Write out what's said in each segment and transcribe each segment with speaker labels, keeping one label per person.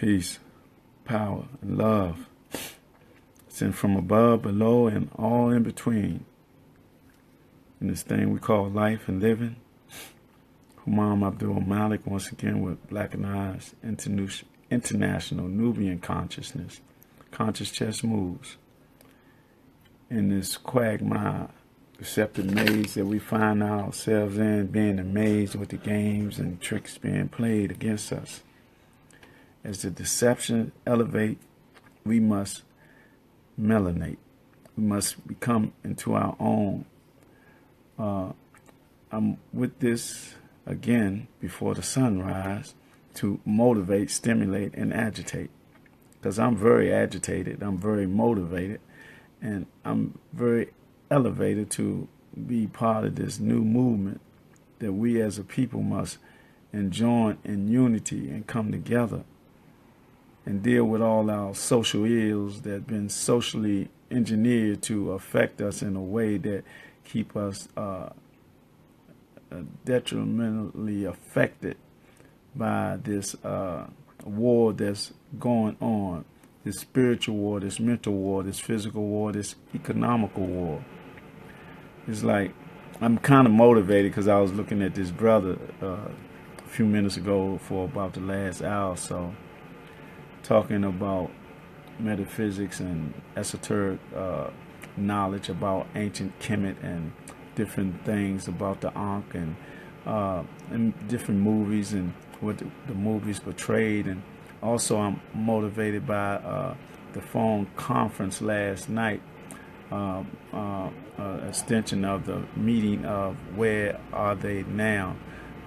Speaker 1: peace, power, and love. Sent from above, below, and all in between. In this thing we call life and living. Humam Abdulmalik once again with Blackanized International Nubian Consciousness. Conscious chess moves. In this quagmire, deceptive maze that we find ourselves in, being amazed with the games and tricks being played against us. As the deception elevate, we must melanate. We must become into our own. I'm with this again before the sunrise to motivate, stimulate, and agitate. Because I'm very agitated, I'm very motivated, and I'm very elevated to be part of this new movement that we as a people must join in unity and come together and deal with all our social ills that have been socially engineered to affect us in a way that keep us detrimentally affected by this war that's going on, this spiritual war, this mental war, this physical war, this economical war. It's like I'm kind of motivated because I was looking at this brother a few minutes ago for about the last hour or so, talking about metaphysics and esoteric knowledge about ancient Kemet and different things about the Ankh and different movies and what the movies portrayed. And also I'm motivated by the phone conference last night, extension of the meeting of Where Are They Now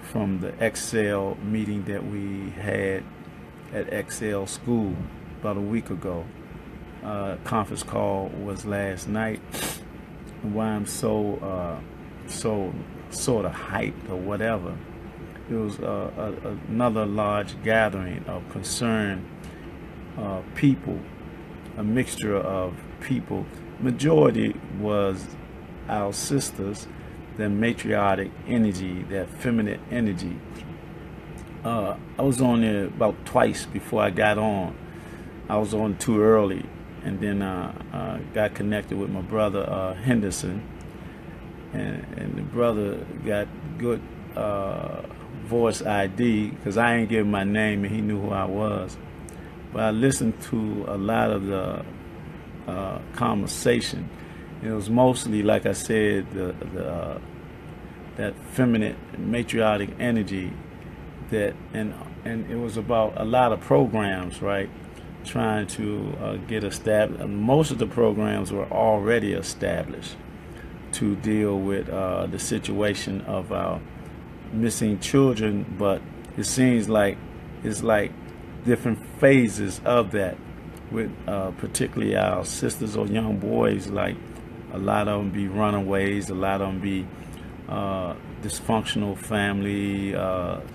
Speaker 1: from the Excel meeting that we had at Excel School about a week ago. Conference call was last night. And why I'm so sort of hyped or whatever, it was another large gathering of concerned people, a mixture of people. Majority was our sisters, that matriarchic energy, that feminine energy. I was on there about twice before I got on. I was on too early, and then got connected with my brother Henderson, and the brother got good voice ID because I ain't give him my name and he knew who I was. But I listened to a lot of the conversation. It was mostly, like I said, that feminine matriarchic energy. That and it was about a lot of programs, right? Trying to get established. Most of the programs were already established to deal with the situation of our missing children, but it seems like it's like different phases of that, with particularly our sisters or young boys. Like a lot of them be runaways, a lot of them be dysfunctional family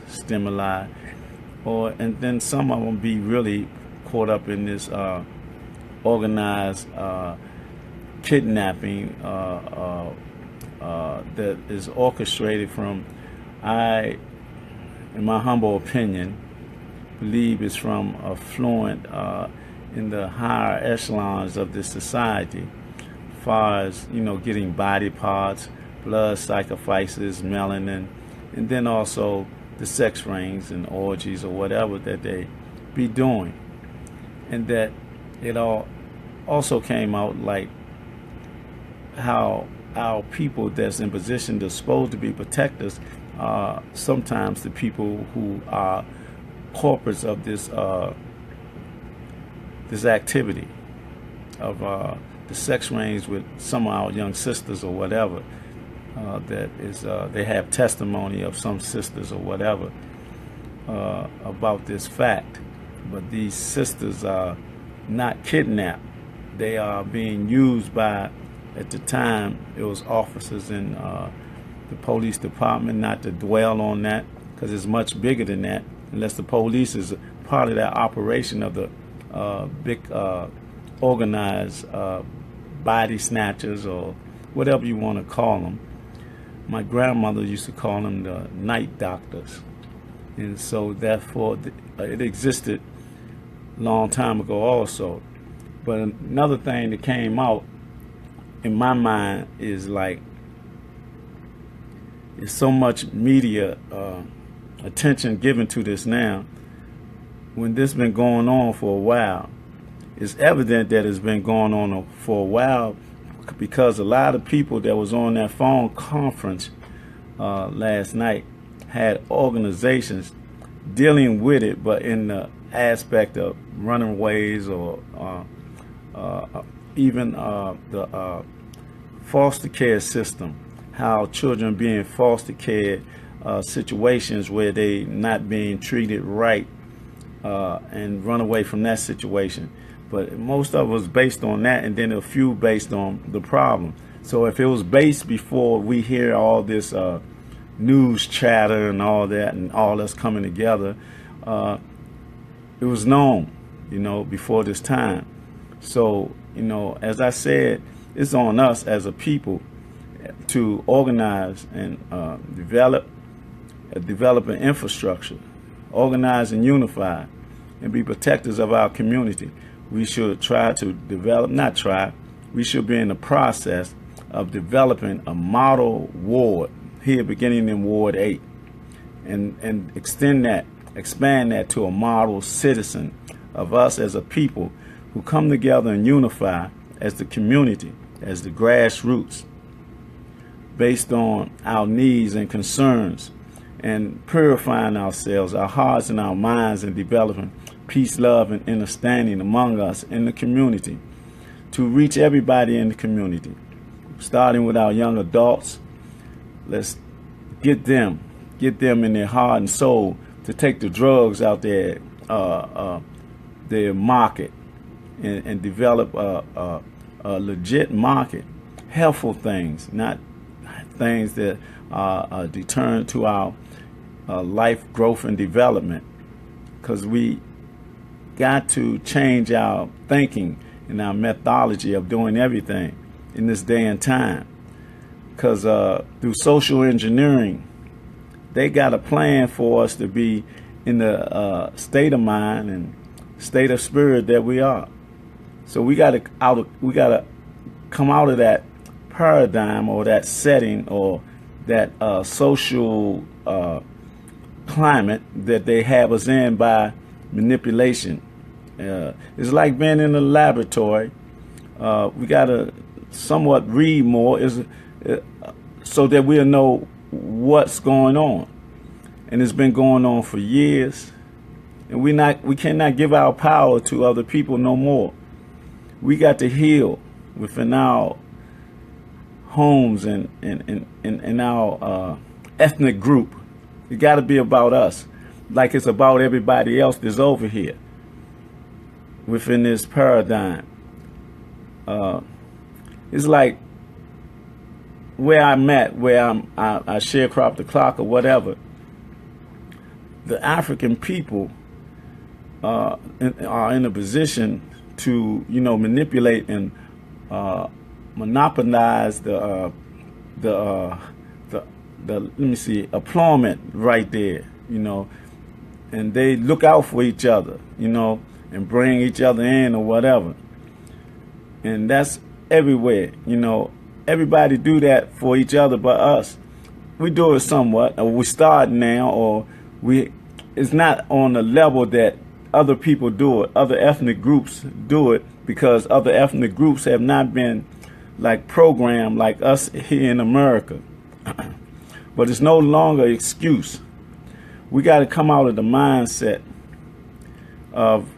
Speaker 1: stimuli, and then some of them be really caught up in this organized kidnapping that is orchestrated from, in my humble opinion, believe it's from affluent in the higher echelons of this society, as far as, getting body parts, blood sacrifices, melanin, and then also the sex rings and orgies or whatever that they be doing. And that it all also came out like how our people that's in position that's supposed to be protectors are sometimes the people who are corporates of this activity of the sex rings with some of our young sisters or whatever. That is, they have testimony of some sisters or whatever about this fact. But these sisters are not kidnapped. They are being used by, at the time, it was officers in the police department, not to dwell on that, because it's much bigger than that, unless the police is part of that operation of the big organized body snatchers or whatever you want to call them. My grandmother used to call them the night doctors. And so therefore it existed long time ago also. But another thing that came out in my mind is like, there's so much media attention given to this now, when this been going on for a while. It's evident that it's been going on for a while, because a lot of people that was on that phone conference last night had organizations dealing with it, but in the aspect of runaways or even the foster care system, how children being foster care situations where they not being treated right, and run away from that situation. But most of it was based on that, and then a few based on the problem. So if it was based before we hear all this news chatter and all that, and all that's coming together, it was known, before this time. So, as I said, it's on us as a people to organize and develop an infrastructure, organize and unify, and be protectors of our community. We should try to develop, not try, we should be in the process of developing a model ward here beginning in Ward 8, and expand that to a model citizen of us as a people who come together and unify as the community, as the grassroots, based on our needs and concerns, and purifying ourselves, our hearts and our minds, and developing peace, love, and understanding among us in the community to reach everybody in the community, starting with our young adults. Let's get them in their heart and soul to take the drugs out their market, and develop a legit market, helpful things, not things that are deterrent to our life growth and development, because we got to change our thinking and our methodology of doing everything in this day and time. Because through social engineering, they got a plan for us to be in the state of mind and state of spirit that we are. So we got to come out of that paradigm or that setting or that social climate that they have us in by manipulation. It's like being in a laboratory. We got to somewhat read more so that we'll know what's going on. And it's been going on for years. And we cannot give our power to other people no more. We got to heal within our homes and in our ethnic group. It got to be about us, like it's about everybody else that's over here within this paradigm. It's like where I'm at, where I sharecrop the clock or whatever. The African people are in a position to, manipulate and monopolize the let me see, employment right there, and they look out for each other, and bring each other in or whatever. And that's everywhere, everybody do that for each other but us. We do it somewhat, or we start now, or it's not on the level that other people do it, other ethnic groups do it, because other ethnic groups have not been like programmed like us here in America. But it's no longer an excuse. We got to come out of the mindset of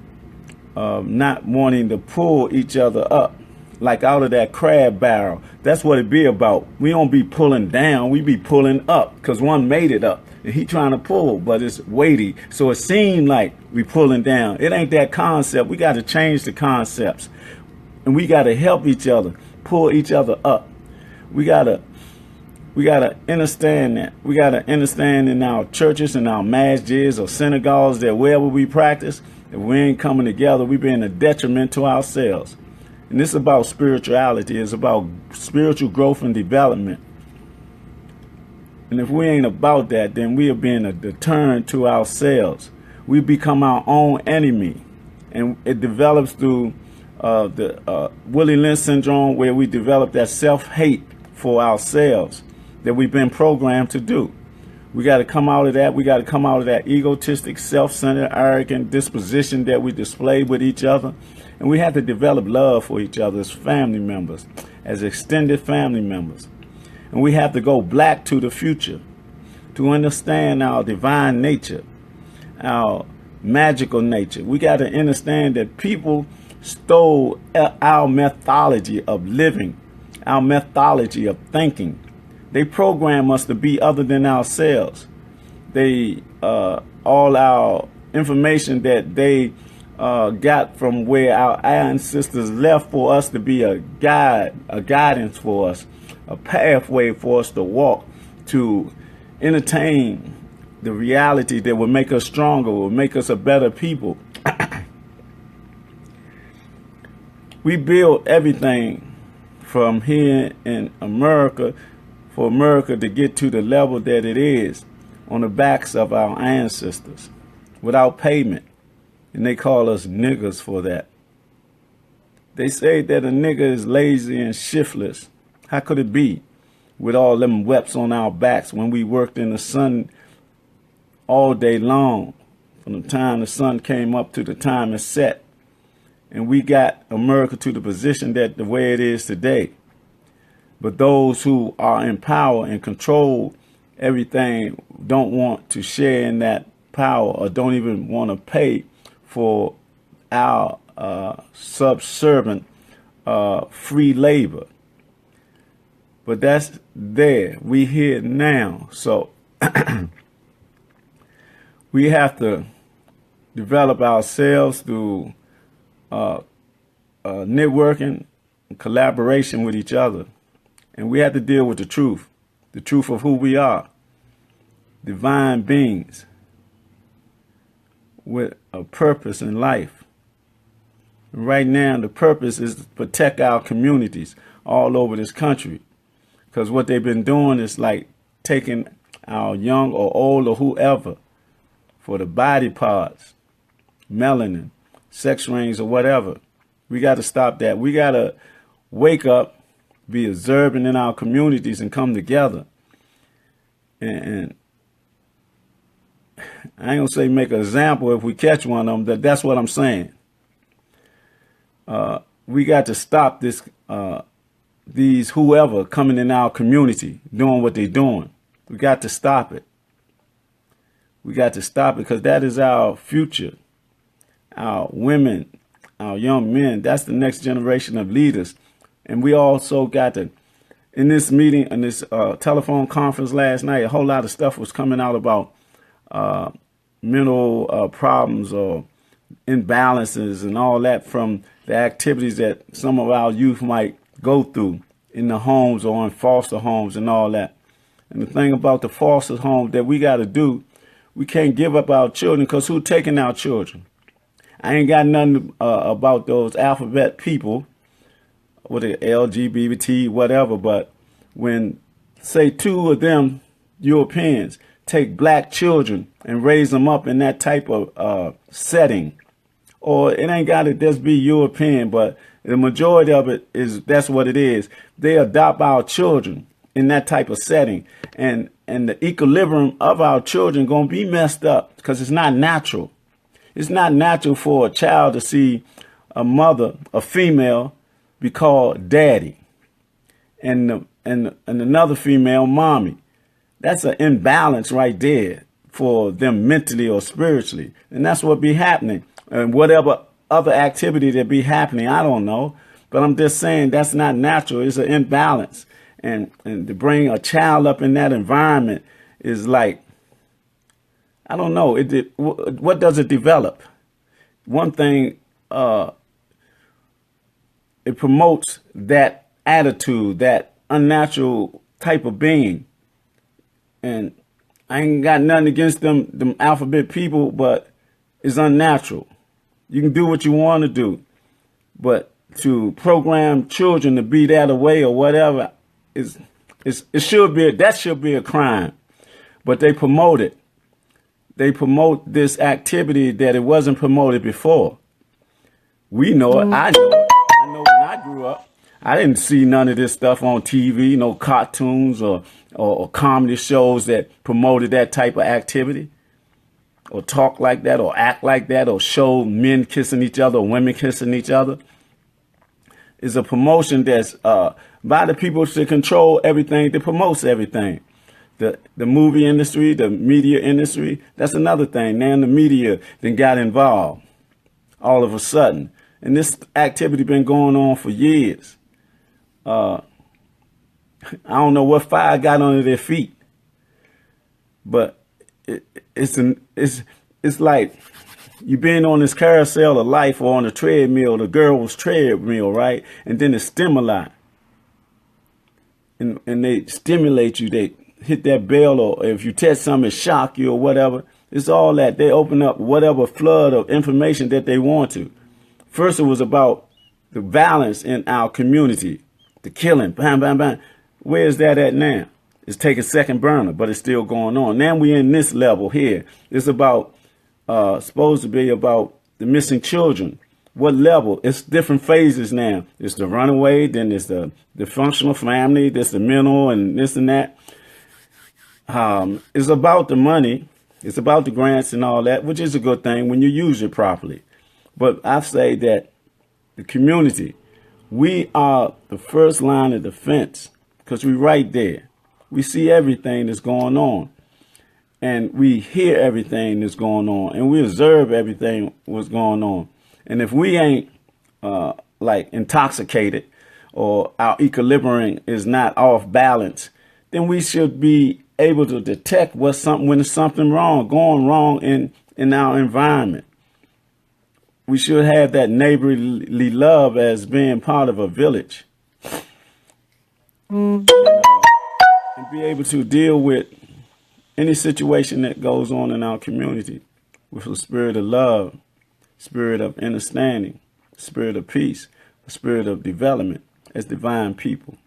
Speaker 1: not wanting to pull each other up, like out of that crab barrel. That's what it be about. We don't be pulling down, we be pulling up, because one made it up. And he trying to pull, but it's weighty. So it seemed like we pulling down. It ain't that concept. We got to change the concepts. And we got to help each other, pull each other up. We got to understand that. We got to understand in our churches and our masjids or synagogues that wherever we practice, if we ain't coming together, we being a detriment to ourselves. And this is about spirituality. It's about spiritual growth and development. And if we ain't about that, then we are being a deterrent to ourselves. We become our own enemy. And it develops through the Willie Lynch syndrome, where we develop that self-hate for ourselves that we've been programmed to do. We got to come out of that. We got to come out of that egotistic, self-centered, arrogant disposition that we display with each other. And we have to develop love for each other as family members, as extended family members. And we have to go black to the future to understand our divine nature, our magical nature. We got to understand that people stole our methodology of living, our methodology of thinking. They program us to be other than ourselves. They all our information that they got from where our ancestors left for us to be a guide, a guidance for us, a pathway for us to walk, to entertain the reality that will make us stronger, will make us a better people. We build everything from here in America for America to get to the level that it is on the backs of our ancestors without payment. And they call us niggers for that. They say that a nigger is lazy and shiftless. How could it be with all them webs on our backs when we worked in the sun all day long, from the time the sun came up to the time it set? And we got America to the position that the way it is today. But those who are in power and control everything don't want to share in that power, or don't even want to pay for our subservient free labor. But that's there. We here now. So we have to develop ourselves through networking and collaboration with each other. And we have to deal with the truth of who we are, divine beings with a purpose in life. And right now, the purpose is to protect our communities all over this country, because what they've been doing is like taking our young or old or whoever for the body parts, melanin, sex rings, or whatever. We got to stop that. We got to wake up, be observant in our communities, and come together. And I ain't gonna say make an example if we catch one of them. That's what I'm saying. We got to stop this. These whoever coming in our community doing what they're doing. We got to stop it. We got to stop it, because that is our future. Our women, our young men, that's the next generation of leaders. And we also got to, in this meeting, in this telephone conference last night, a whole lot of stuff was coming out about mental problems or imbalances and all that from the activities that some of our youth might go through in the homes or in foster homes and all that. And the thing about the foster homes that we got to do, we can't give up our children, because who taking our children? I ain't got nothing about those alphabet people with the LGBT, whatever, but when, say, two of them Europeans take black children and raise them up in that type of setting, or it ain't got to just be European, but the majority of it is, that's what it is. They adopt our children in that type of setting, and the equilibrium of our children going to be messed up, because it's not natural. It's not natural for a child to see a mother, a female, be called daddy, and another female mommy. That's an imbalance right there for them mentally or spiritually. And that's what be happening. And whatever other activity that be happening, I don't know. But I'm just saying that's not natural. It's an imbalance. And to bring a child up in that environment is like, I don't know. What does it develop? One thing, it promotes that attitude, that unnatural type of being. And I ain't got nothing against them alphabet people, but it's unnatural. You can do what you want to do, but to program children to be that way or whatever that should be a crime. But they promote it. They promote this activity that it wasn't promoted before. We know it. I know it. I know when I grew up, I didn't see none of this stuff on TV, no cartoons or comedy shows that promoted that type of activity, or talk like that, or act like that, or show men kissing each other, or women kissing each other. It's a promotion that's by the people to control everything, that promotes everything. The movie industry, the media industry, that's another thing. Now the media then got involved all of a sudden. And this activity been going on for years. I don't know what fire got under their feet, but it's like you've been on this carousel of life, or on a treadmill, the girl's treadmill, right? And then the stimuli, and they stimulate you. They hit that bell, or if you touch something, it shock you or whatever. It's all that. They open up whatever flood of information that they want to. First, it was about the violence in our community, the killing, bam, bam, bam. Where's that at now? It's taking second burner, but it's still going on. Now we're in this level here. It's about, supposed to be about the missing children. What level? It's different phases now. It's the runaway, then it's the functional family, there's the mental, and this and that. It's about the money. It's about the grants and all that, which is a good thing when you use it properly. But I say that the community, we are the first line of defense, because we're right there. We see everything that's going on, and we hear everything that's going on, and we observe everything that's going on. And if we ain't like intoxicated, or our equilibrium is not off balance, then we should be able to detect when there's something wrong, going wrong in our environment. We should have that neighborly love as being part of a village. And be able to deal with any situation that goes on in our community with a spirit of love, spirit of understanding, spirit of peace, a spirit of development as divine people.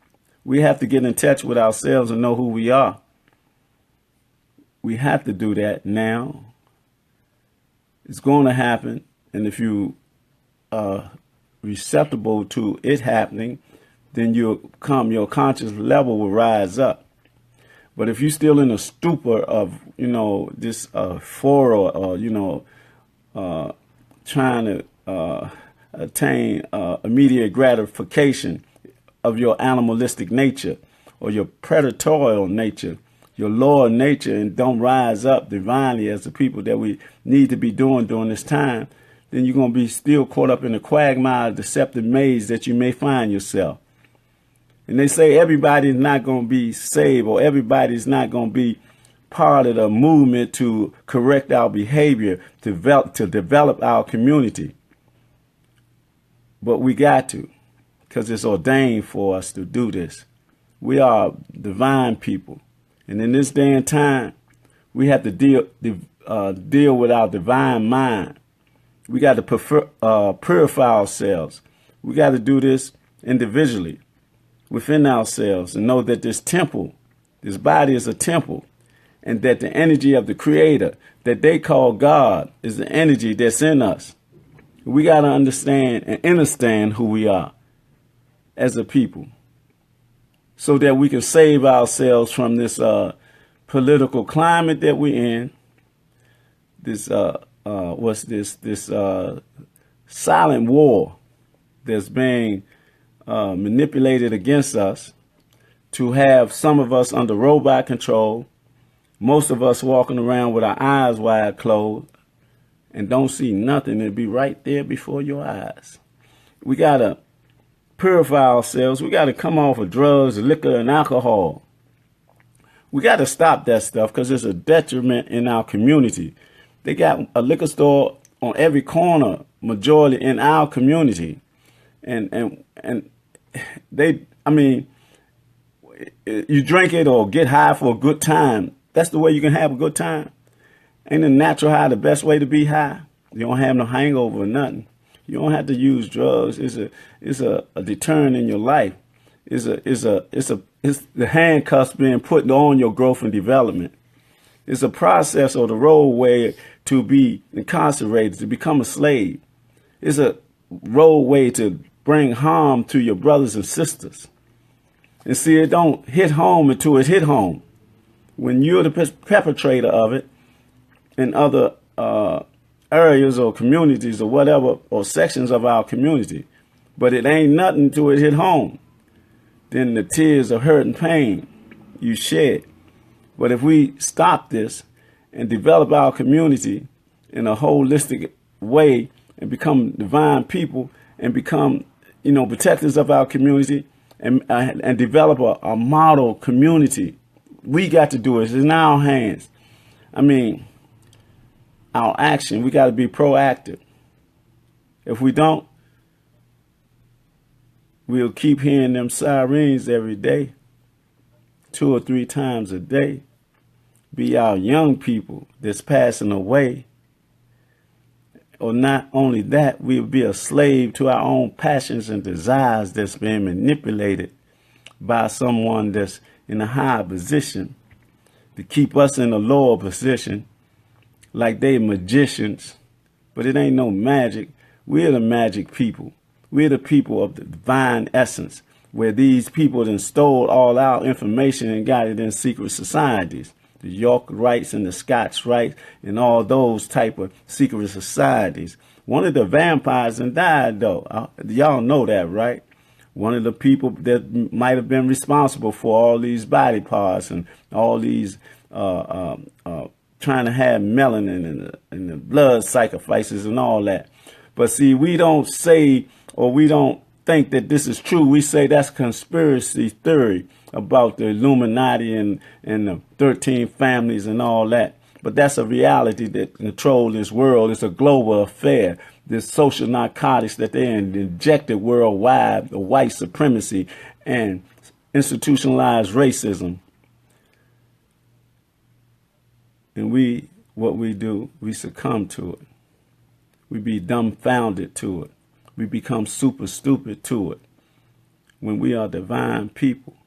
Speaker 1: We have to get in touch with ourselves and know who we are. We have to do that now. It's going to happen. And if you are receptible to it happening, then your conscious level will rise up. But if you're still in a stupor of, this trying to attain immediate gratification of your animalistic nature or your predatorial nature, your lower nature, and don't rise up divinely as the people that we need to be doing during this time, then you're going to be still caught up in the quagmire, deceptive maze that you may find yourself. And they say everybody's not going to be saved, or everybody's not going to be part of the movement to correct our behavior, to develop our community. But we got to, because it's ordained for us to do this. We are divine people. And in this day and time, we have to deal with our divine mind. We got to purify ourselves. We got to do this individually within ourselves, and know that this body is a temple, and that the energy of the Creator that they call God is the energy that's in us. We got to understand and understand who we are as a people, so that we can save ourselves from this political climate that we're in. This silent war that's being manipulated against us, to have some of us under robot control, most of us walking around with our eyes wide closed and don't see nothing. It'll be right there before your eyes. We got to purify ourselves. We got to come off of drugs, liquor, and alcohol. We got to stop that stuff, because it's a detriment in our community. They got a liquor store on every corner, majority in our community. And you drink it or get high for a good time. That's the way you can have a good time. Ain't a natural high the best way to be high? You don't have no hangover or nothing. You don't have to use drugs. It's a deterrent in your life. It's the handcuffs being put on your growth and development. It's a process or the roadway to be incarcerated, to become a slave. roadway to bring harm to your brothers and sisters. And see, it don't hit home until it hit home. When you're the perpetrator of it in other areas or communities or whatever, or sections of our community, but it ain't nothing till it hit home. Then the tears of hurt and pain you shed. But if we stop this and develop our community in a holistic way and become divine people and become, protectors of our community and develop a model community, we got to do it. It's in our hands. I mean, our action, we got to be proactive. If we don't, we'll keep hearing them sirens every day, 2 or 3 times a day. Be our young people that's passing away. Or not only that, we'll be a slave to our own passions and desires that's being manipulated by someone that's in a higher position to keep us in a lower position, like they magicians. But it ain't no magic. We're the magic people. We're the people of the divine essence, where these people then stole all our information and got it in secret societies. The York rights and the Scots rights and all those type of secret societies. One of the vampires and died, though. Y'all know that, right? One of the people that might have been responsible for all these body parts and all these trying to have melanin and the blood sacrifices and all that. But see, we don't say, or we don't think that this is true. We say that's conspiracy theory about the Illuminati and the 13 families and all that. But that's a reality that controls this world. It's a global affair. This social narcotics that they injected worldwide, the white supremacy and institutionalized racism. And what we do, we succumb to it. We be dumbfounded to it. We become super stupid to it. When we are divine people,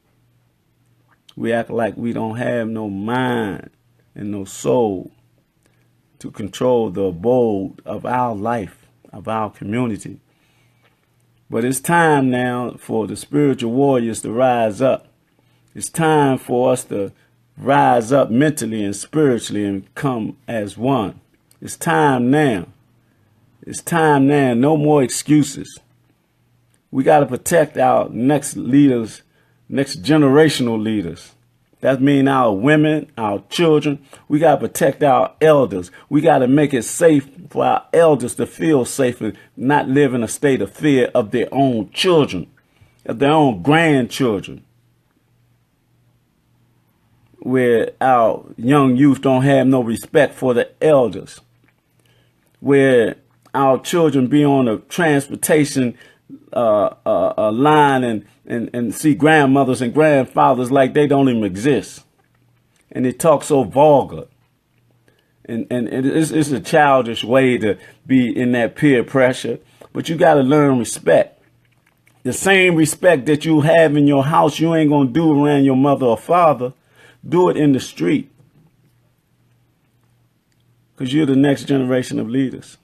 Speaker 1: we act like we don't have no mind and no soul to control the abode of our life, of our community. But it's time now for the spiritual warriors to rise up. It's time for us to rise up mentally and spiritually and come as one. It's time now. It's time now. No more excuses. We got to protect our next leaders, next generational leaders. That means our women, our children. We got to protect our elders. We got to make it safe for our elders to feel safe and not live in a state of fear of their own children, of their own grandchildren, where our young youth don't have no respect for the elders, where our children be on a transportation line and see grandmothers and grandfathers like they don't even exist. And they talk so vulgar. And it's a childish way to be in that peer pressure. But you got to learn respect. The same respect that you have in your house, you ain't going to do around your mother or father. Do it in the street. Because you're the next generation of leaders.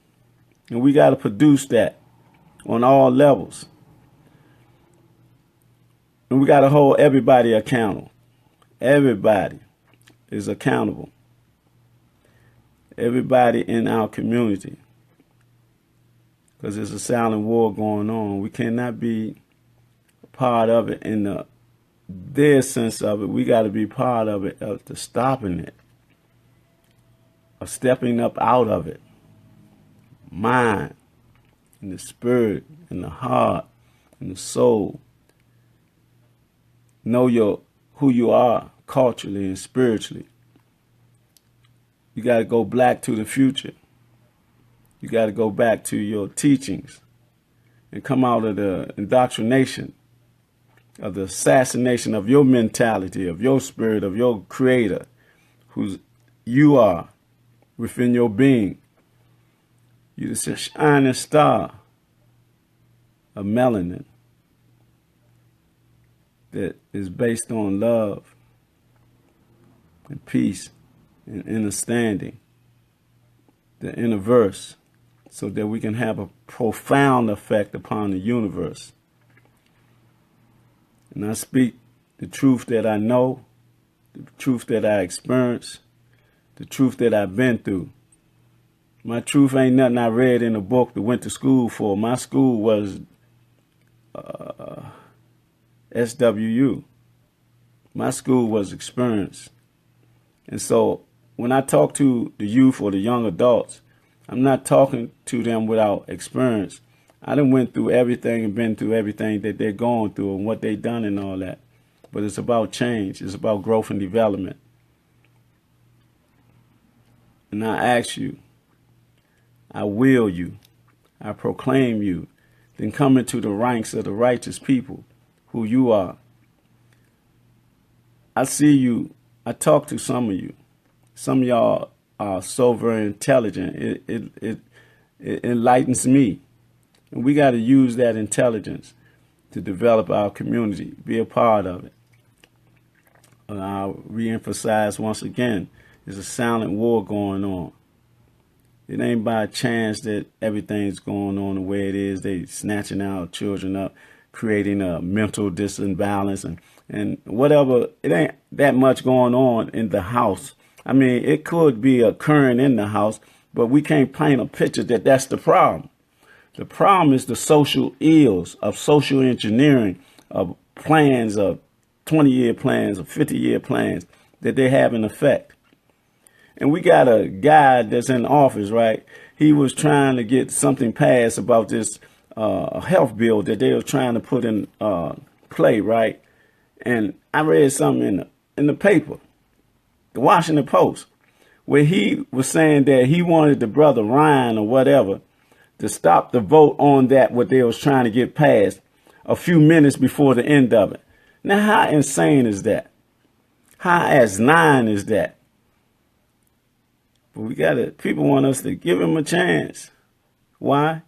Speaker 1: And we got to produce that on all levels. And we got to hold everybody accountable. Everybody is accountable. Everybody in our community. Because there's a silent war going on. We cannot be a part of it in their sense of it. We got to be part of it, of the stopping it, of stepping up out of it. Mind, and the spirit, and the heart, and the soul. Know who you are culturally and spiritually. You got to go back to the future. You got to go back to your teachings and come out of the indoctrination, of the assassination of your mentality, of your spirit, of your creator, who you are within your being. You're the shining star of melanin that is based on love and peace and understanding. The inner verse, so that we can have a profound effect upon the universe. And I speak the truth that I know, the truth that I experience, the truth that I've been through. My truth ain't nothing I read in a book that went to school for. My school was SWU. My school was experience. And so when I talk to the youth or the young adults, I'm not talking to them without experience. I done went through everything and been through everything that they're going through and what they done and all that. But it's about change. It's about growth and development. And I ask you, I will you, I proclaim you, then come into the ranks of the righteous people who you are. I see you, I talk to some of you. Some of y'all are so very intelligent. It enlightens me. And we got to use that intelligence to develop our community, be a part of it. And I'll reemphasize once again, there's a silent war going on. It ain't by chance that everything's going on the way it is. They snatching our children up, creating a mental disimbalance and whatever. It ain't that much going on in the house. I mean, it could be occurring in the house, but we can't paint a picture that that's the problem. The problem is the social ills of social engineering, of plans, of 20-year plans, of 50-year plans that they have in effect. And we got a guy that's in office, right? He was trying to get something passed about this health bill that they were trying to put in play, right? And I read something in the paper, the Washington Post, where he was saying that he wanted the brother Ryan or whatever to stop the vote on that, what they was trying to get passed a few minutes before the end of it. Now, how insane is that? How asinine is that? But we people want us to give him a chance. Why?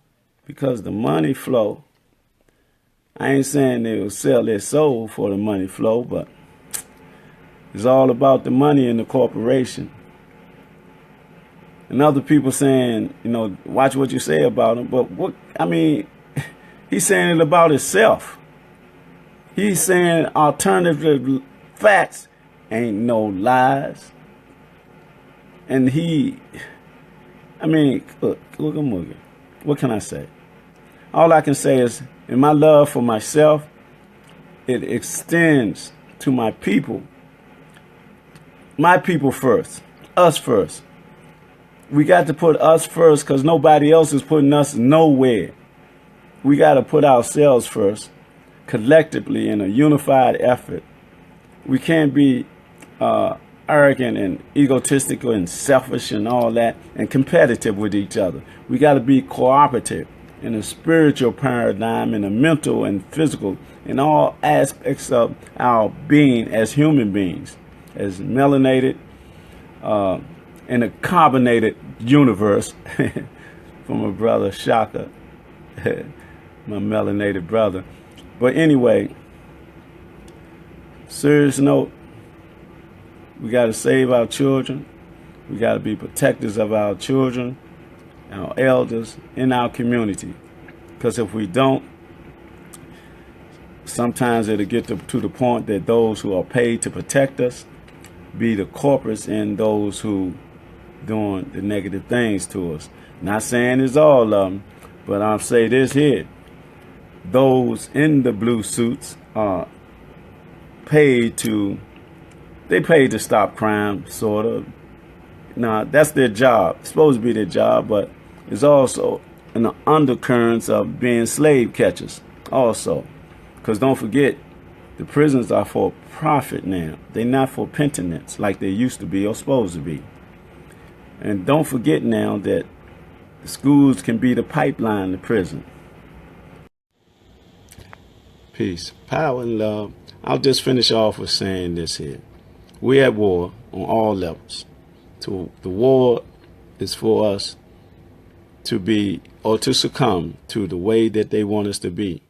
Speaker 1: Because the money flow. I ain't saying they will sell their soul for the money flow, but it's all about the money in the corporation. And other people saying, you know, watch what you say about him. But what, I mean, he's saying it about himself. He's saying alternative facts ain't no lies. And look at Mugi. What can I say? All I can say is, in my love for myself, it extends to my people. My people first, us first. We got to put us first because nobody else is putting us nowhere. We got to put ourselves first, collectively in a unified effort. We can't be arrogant and egotistical and selfish and all that and competitive with each other. We got to be cooperative in a spiritual paradigm, in a mental and physical, in all aspects of our being as human beings, as melanated, in a carbonated universe from a brother Shaka, my melanated brother. But anyway, serious note, we got to save our children. We got to be protectors of our children, our elders, in our community. Because if we don't, sometimes it'll get to the point that those who are paid to protect us be the corporates and those who doing the negative things to us. Not saying it's all of them, but I'll say this here. Those in the blue suits are paid to stop crime, sort of. Now, that's their job. It's supposed to be their job, but it's also in the undercurrents of being slave catchers also. Because don't forget, the prisons are for profit now. They're not for penitence like they used to be or supposed to be. And don't forget now that the schools can be the pipeline to prison. Peace, power, and love. I'll just finish off with saying this here. We're at war on all levels. So the war is for us to be or to succumb to the way that they want us to be.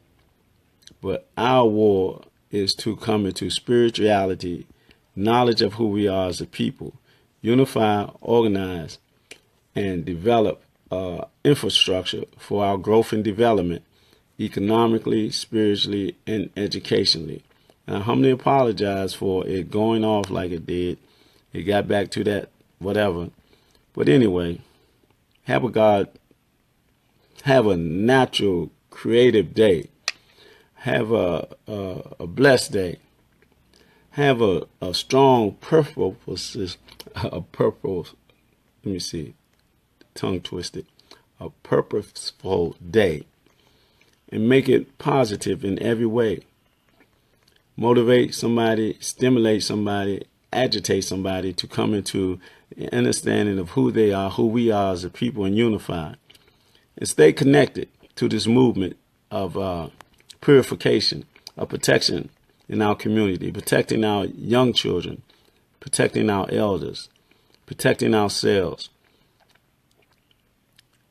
Speaker 1: But our war is to come into spirituality, knowledge of who we are as a people, unify, organize, and develop
Speaker 2: infrastructure for our growth and development, economically, spiritually, and educationally. And I humbly apologize for it going off like it did. It got back to that whatever. But anyway, have a natural, creative day. Have a blessed day. Have a strong purpose. Let me see, tongue twisted. A purposeful day. And make it positive in every way. Motivate somebody, stimulate somebody, agitate somebody to come into the understanding of who they are, who we are as a people, and unify. And stay connected to this movement of purification, of protection in our community, protecting our young children, protecting our elders, protecting ourselves,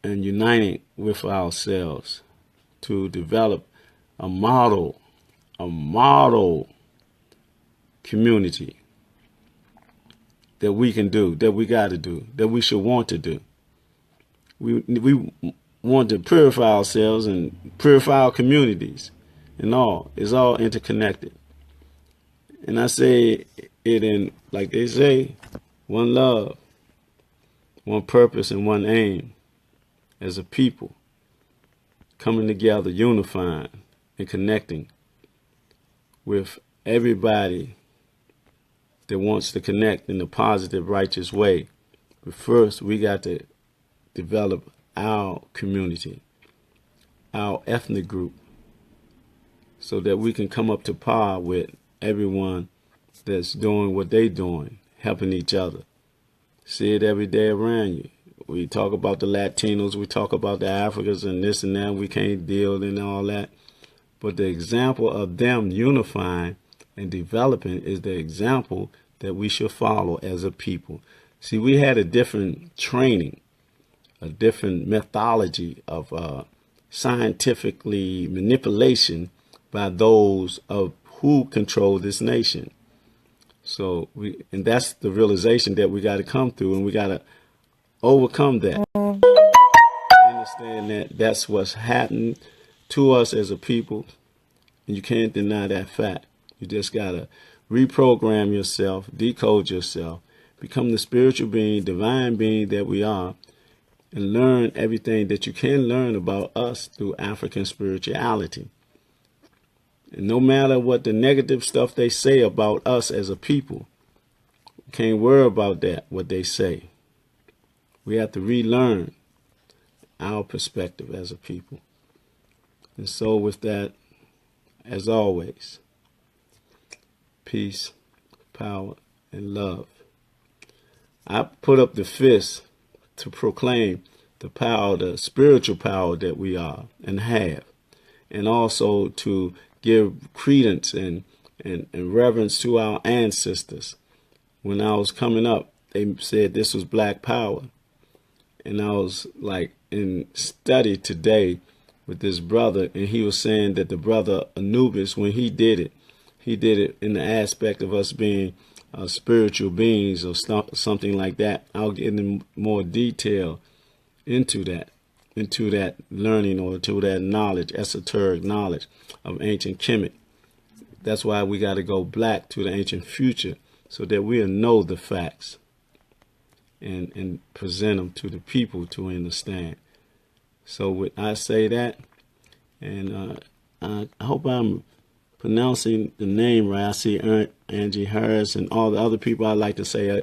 Speaker 2: and uniting with ourselves to develop a model community that we can do, that we got to do, that we should want to do. We want to purify ourselves and purify our communities, and all. It's all interconnected. And I say it in, like they say, one love, one purpose, and one aim as a people, coming together, unifying and connecting with everybody that wants to connect in a positive, righteous way. But first, we got to develop our community, our ethnic group, so that we can come up to par with everyone that's doing what they're doing, helping each other. See it every day around you. We talk about the Latinos, we talk about the Africans and this and that, we can't deal in all that. But the example of them unifying and developing is the example that we should follow as a people. See, we had a different training, a different methodology of scientifically manipulation by those of who control this nation. So and that's the realization that we got to come through, and we got to overcome that. Understand that that's what's happened to us as a people, and you can't deny that fact. You just got to reprogram yourself, decode yourself, become the spiritual being, divine being that we are, and learn everything that you can learn about us through African spirituality. And no matter what the negative stuff they say about us as a people, we can't worry about that, what they say. We have to relearn our perspective as a people. And so with that, as always, peace, power, and love. I put up the fist to proclaim the power, the spiritual power that we are and have, and also to give credence and reverence to our ancestors. When I was coming up, they said this was black power. And I was like in study today with this brother, and he was saying that the brother Anubis, when he did it in the aspect of us being spiritual beings or something like that. I'll get in more detail into that learning or to that knowledge, esoteric knowledge of ancient Kemet. That's why we got to go back to the ancient future so that we'll know the facts and present them to the people to understand. So I say that, and I hope I'm pronouncing the name right. I see Angie Harris and all the other people. I like to say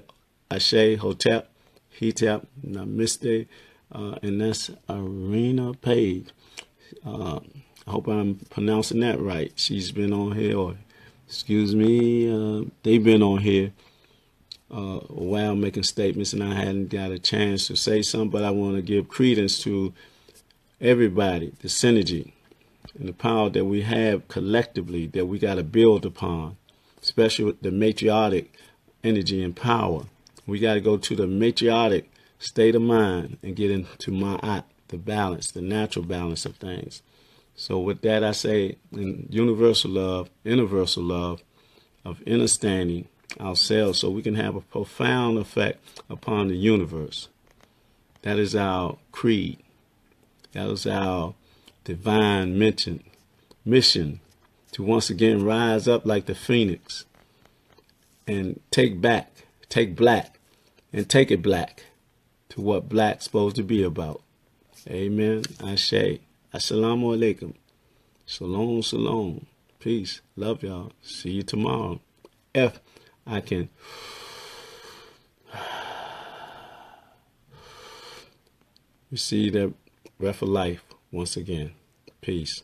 Speaker 2: Ashe, Hotep, Hetep, Namaste, and that's Arena Page. I hope I'm pronouncing that right. She's been on here, or excuse me, they've been on here a while making statements, and I hadn't got a chance to say something, but I want to give credence to everybody, the synergy and the power that we have collectively that we got to build upon, especially with the matriarchic energy and power. We got to go to the matriarchic state of mind and get into ma'at, the balance, the natural balance of things. So with that, I say in universal love of understanding ourselves so we can have a profound effect upon the universe. That is our creed. That is our divine mission to once again rise up like the phoenix and take black, and take it black to what black's supposed to be about. Amen. Ashe. Assalamu alaikum. Shalom, shalom. Peace. Love y'all. See you tomorrow. If I can receive that breath of life once again. Peace.